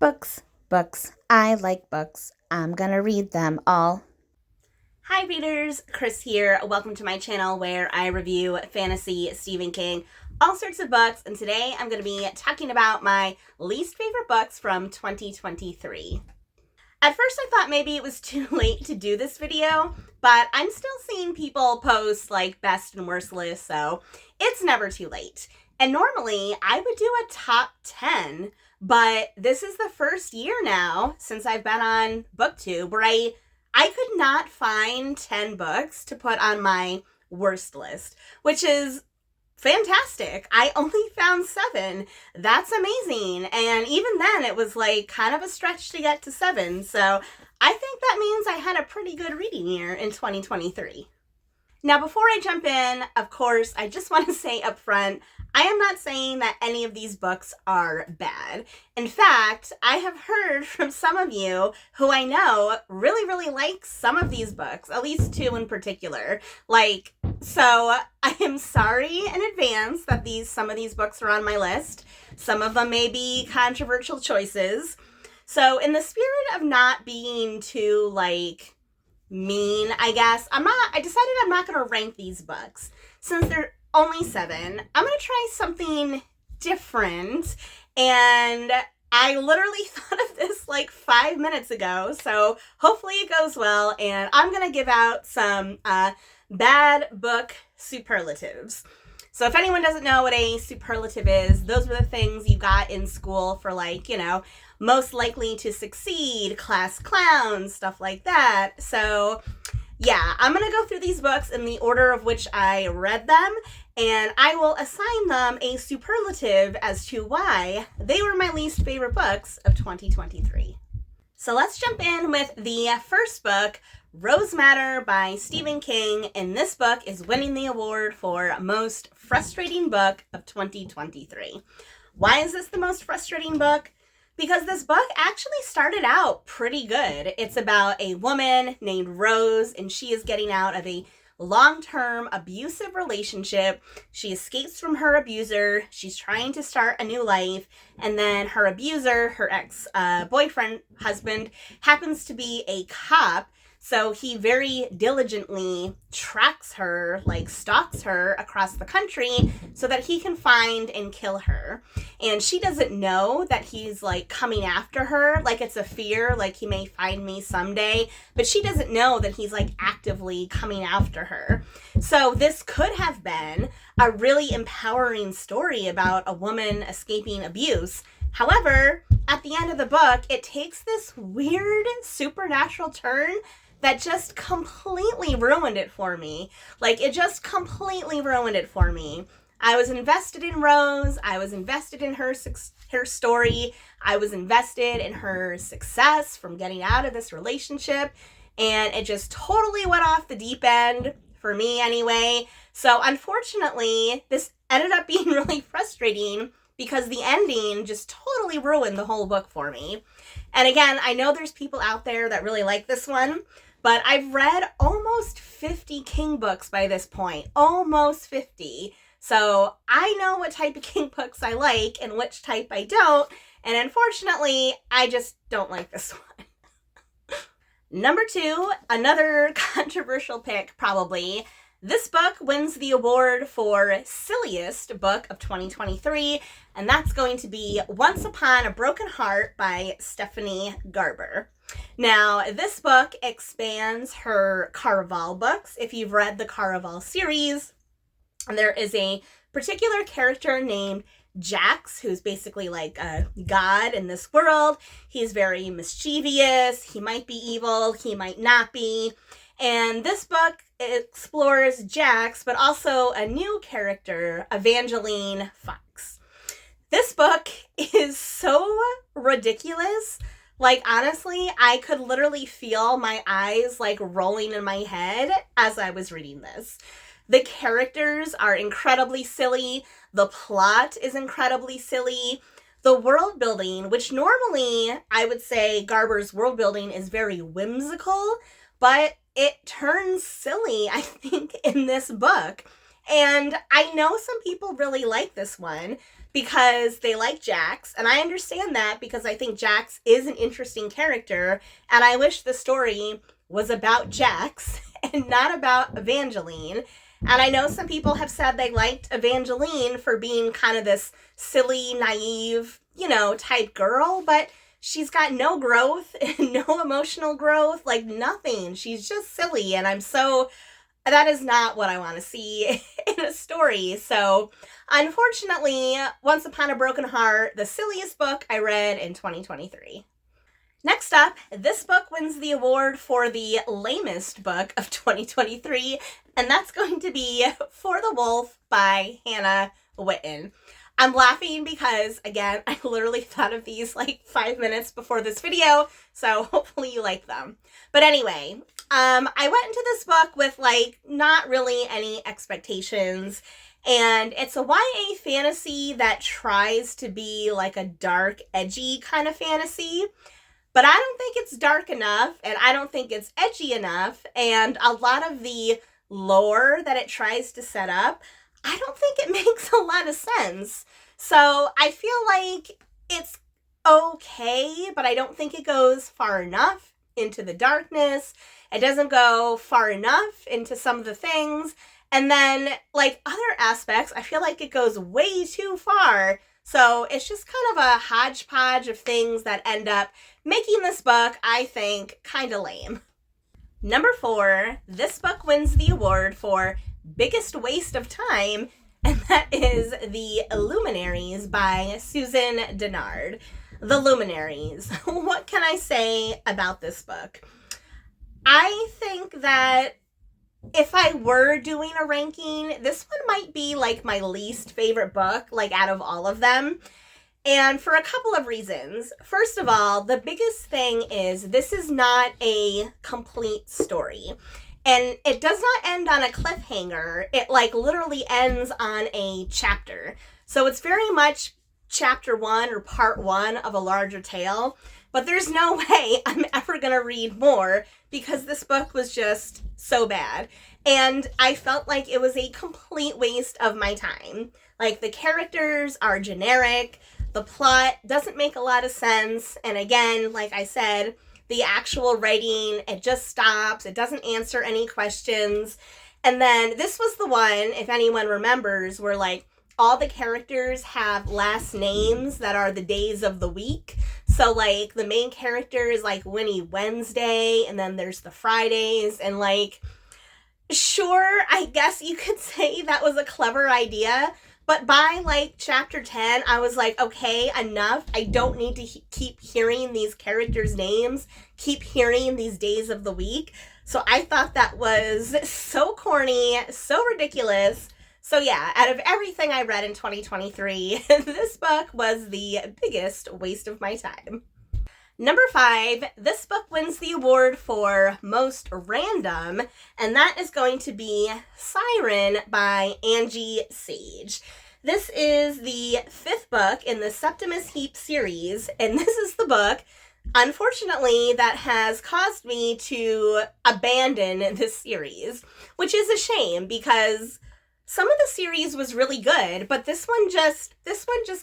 Books, books. I like books. I'm gonna read them all. Hi readers, Chris here. Welcome to my channel where I review fantasy, Stephen King, all sorts of books, and today I'm going to be talking about my least favorite books from 2023. At first I thought maybe it was too late to do this video, but I'm still seeing people post like best and worst lists, so it's never too late. And normally I would do a top 10, but this is the first year now since I've been on BookTube where I could not find 10 books to put on my worst list, which is fantastic. I only found 7. That's amazing. And even then, it was like kind of a stretch to get to 7. So I think that means I had a pretty good reading year in 2023. Now, before I jump in, of course, I just want to say up front, I am not saying that any of these books are bad. In fact, I have heard from some of you who I know really like some of these books, at least 2 in particular. So I am sorry in advance that some of these books are on my list. Some of them may be controversial choices. So in the spirit of not being too, mean, I guess, I decided I'm not going to rank these books. Since they're only 7, I'm going to try something different, and I literally thought of this 5 minutes ago, so hopefully it goes well, and I'm going to give out some bad book superlatives. So if anyone doesn't know what a superlative is, those were the things you got in school for most likely to succeed, class clown, stuff like that. So yeah, I'm going to go through these books in the order of which I read them, and I will assign them a superlative as to why they were my least favorite books of 2023. So let's jump in with the first book, Rose Madder by Stephen King, and this book is winning the award for most frustrating book of 2023. Why is this the most frustrating book? Because this book actually started out pretty good. It's about a woman named Rose, and she is getting out of a long-term abusive relationship. She escapes from her abuser. She's trying to start a new life, and then her abuser, her ex-boyfriend, husband, happens to be a cop. So he very diligently tracks her, stalks her across the country so that he can find and kill her. And she doesn't know that he's, coming after her. It's a fear, he may find me someday. But she doesn't know that he's, actively coming after her. So this could have been a really empowering story about a woman escaping abuse. However, at the end of the book, it takes this weird supernatural turn that just completely ruined it for me. It just completely ruined it for me. I was invested in Rose. I was invested in her story. I was invested in her success from getting out of this relationship. And it just totally went off the deep end, for me anyway. So unfortunately, this ended up being really frustrating because the ending just totally ruined the whole book for me. And again, I know there's people out there that really like this one, but I've read almost 50 King books by this point. Almost 50. So I know what type of King books I like and which type I don't. And unfortunately, I just don't like this one. Number 2, another controversial pick, probably. This book wins the award for silliest book of 2023, and that's going to be Once Upon a Broken Heart by Stephanie Garber. Now, this book expands her Caraval books. If you've read the Caraval series, there is a particular character named Jax, who's basically a god in this world. He's very mischievous. He might be evil. He might not be. And this book explores Jax, but also a new character, Evangeline Fox. This book is so ridiculous. Honestly, I could literally feel my eyes, rolling in my head as I was reading this. The characters are incredibly silly. The plot is incredibly silly. The world building, which normally I would say Garber's world building is very whimsical, but it turns silly, I think, in this book. And I know some people really like this one because they like Jax, and I understand that because I think Jax is an interesting character, and I wish the story was about Jax and not about Evangeline. And I know some people have said they liked Evangeline for being kind of this silly, naive, type girl, but she's got no growth, no emotional growth, like nothing. She's just silly, and that is not what I want to see in a story. So, unfortunately, Once Upon a Broken Heart, the silliest book I read in 2023. Next up, this book wins the award for the lamest book of 2023, and that's going to be For the Wolf by Hannah Witten. I'm laughing because, again, I literally thought of these like 5 minutes before this video, so hopefully you like them. But anyway, I went into this book with like not really any expectations, and it's a YA fantasy that tries to be like a dark, edgy kind of fantasy. But I don't think it's dark enough, and I don't think it's edgy enough, and a lot of the lore that it tries to set up, I don't think it makes a lot of sense. So I feel like it's okay, but I don't think it goes far enough into the darkness. It doesn't go far enough into some of the things. And then, like other aspects, I feel like it goes way too far. So it's just kind of a hodgepodge of things that end up making this book, I think, kind of lame. Number 4, this book wins the award for biggest waste of time, and that is The Luminaries by Susan Dennard. The Luminaries. What can I say about this book? I think that if I were doing a ranking, this one might be like my least favorite book, like out of all of them. And for a couple of reasons. First of all, the biggest thing is this is not a complete story. And it does not end on a cliffhanger. It like literally ends on a chapter. So it's very much chapter 1 or part 1 of a larger tale. But there's no way I'm ever going to read more because this book was just so bad. And I felt like it was a complete waste of my time. Like, the characters are generic. The plot doesn't make a lot of sense. And again, like I said, the actual writing, it just stops. It doesn't answer any questions. And then this was the one, if anyone remembers, where like all the characters have last names that are the days of the week. So like the main character is like Winnie Wednesday, and then there's the Fridays, and like, sure, I guess you could say that was a clever idea. But by like chapter 10, I was like, okay, enough. I don't need to keep hearing these characters' names, keep hearing these days of the week. So I thought that was so corny, so ridiculous. So yeah, out of everything I read in 2023, this book was the biggest waste of my time. Number 5, this book wins the award for most random, and that is going to be Siren by Angie Sage. This is the 5th book in the Septimus Heap series, and this is the book, unfortunately, that has caused me to abandon this series, which is a shame because some of the series was really good, but this one just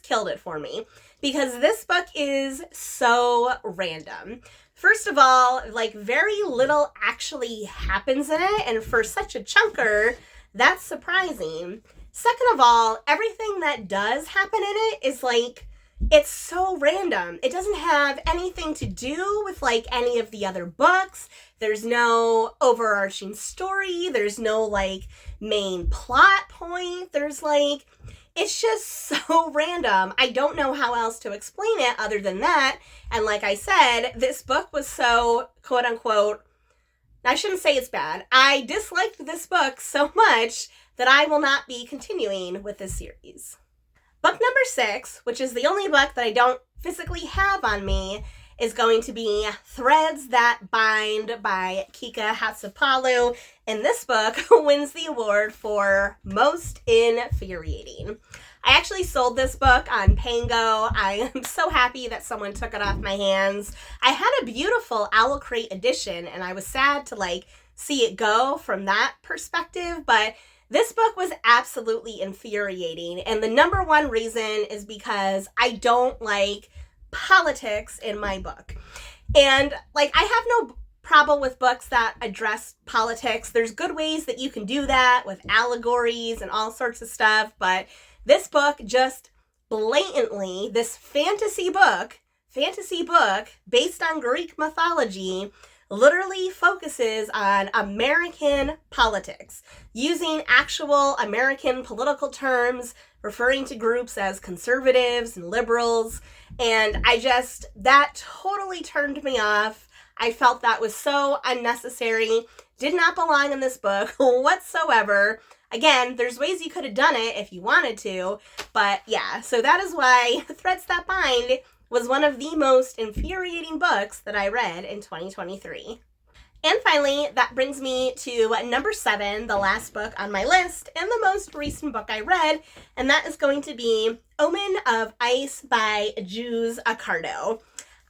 killed it for me. Because this book is so random. First of all, like very little actually happens in it, and for such a chunker, that's surprising. Second of all, everything that does happen in it is like, it's so random. It doesn't have anything to do with like any of the other books. There's no overarching story. There's no like main plot point. There's like, it's just so random. I don't know how else to explain it other than that. And like I said, this book was so, quote unquote, I shouldn't say it's bad. I disliked this book so much that I will not be continuing with this series. Book number 6, which is the only book that I don't physically have on me, is going to be Threads That Bind by Kika Hatsupalu. And this book wins the award for most infuriating. I actually sold this book on PANGO. I am so happy that someone took it off my hands. I had a beautiful Owl Crate edition, and I was sad to like see it go from that perspective, but This book was absolutely infuriating, and the number one reason is because I don't like politics in my book. And like, I have no problem with books that address politics. There's good ways that you can do that with allegories and all sorts of stuff, but this book just blatantly, this fantasy book based on Greek mythology, literally focuses on American politics, using actual American political terms, referring to groups as conservatives and liberals, and that totally turned me off. I felt that was so unnecessary, did not belong in this book whatsoever. Again, there's ways you could have done it if you wanted to, but yeah, so that is why Threads That Bind was one of the most infuriating books that I read in 2023. And finally, that brings me to number 7, the last book on my list, and the most recent book I read, and that is going to be Omen of Ice by Jus Accardo.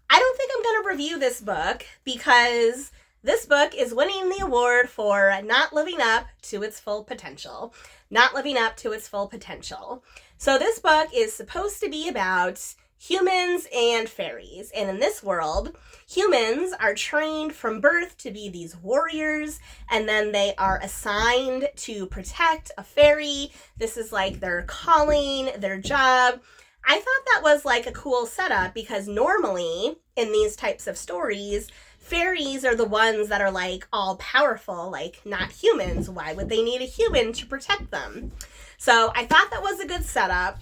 I don't think I'm going to review this book because this book is winning the award for not living up to its full potential. Not living up to its full potential. So this book is supposed to be about humans and fairies. And in this world, humans are trained from birth to be these warriors, and then they are assigned to protect a fairy. This is like their calling, their job. I thought that was like a cool setup because normally in these types of stories, fairies are the ones that are like all powerful, like not humans. Why would they need a human to protect them? So I thought that was a good setup.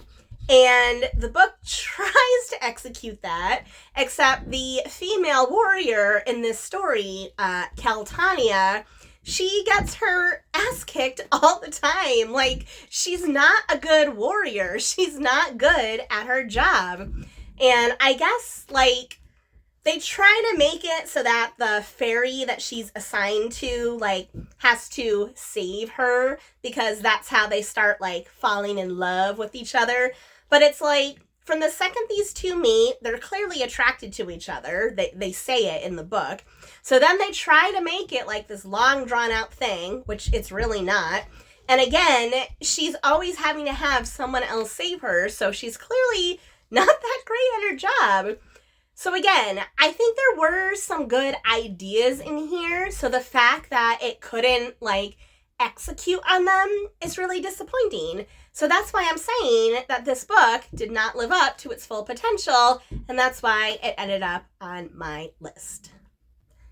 And the book tries to execute that, except the female warrior in this story, Caltania, she gets her ass kicked all the time. Like, she's not a good warrior. She's not good at her job. And I guess, like, they try to make it so that the fairy that she's assigned to, like, has to save her because that's how they start, like, falling in love with each other. But it's like, from the second these two meet, they're clearly attracted to each other. They say it in the book. So then they try to make it like this long drawn out thing, which it's really not. And again, she's always having to have someone else save her. So she's clearly not that great at her job. So again, I think there were some good ideas in here. So the fact that it couldn't like execute on them is really disappointing. So that's why I'm saying that this book did not live up to its full potential, and that's why it ended up on my list.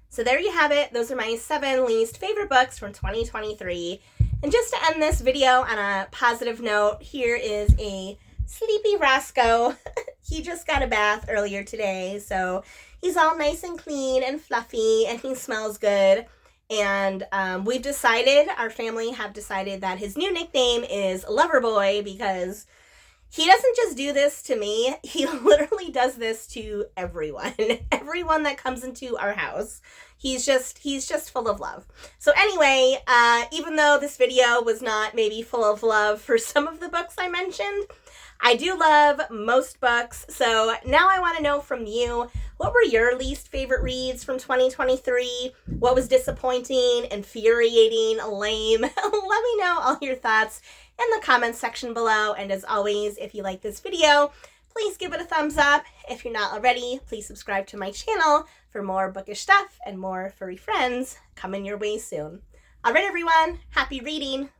So there you have it. Those are my 7 least favorite books from 2023. And just to end this video on a positive note, here is a sleepy Roscoe. He just got a bath earlier today, so he's all nice and clean and fluffy, and he smells good. And we've decided, our family have decided that his new nickname is Loverboy because he doesn't just do this to me. He literally does this to everyone. Everyone that comes into our house. He's just full of love. So anyway, even though this video was not maybe full of love for some of the books I mentioned, I do love most books. So now I want to know from you, what were your least favorite reads from 2023? What was disappointing, infuriating, lame? Let me know all your thoughts in the comments section below. And as always, if you like this video, please give it a thumbs up. If you're not already, please subscribe to my channel for more bookish stuff and more furry friends coming your way soon. All right, everyone, happy reading.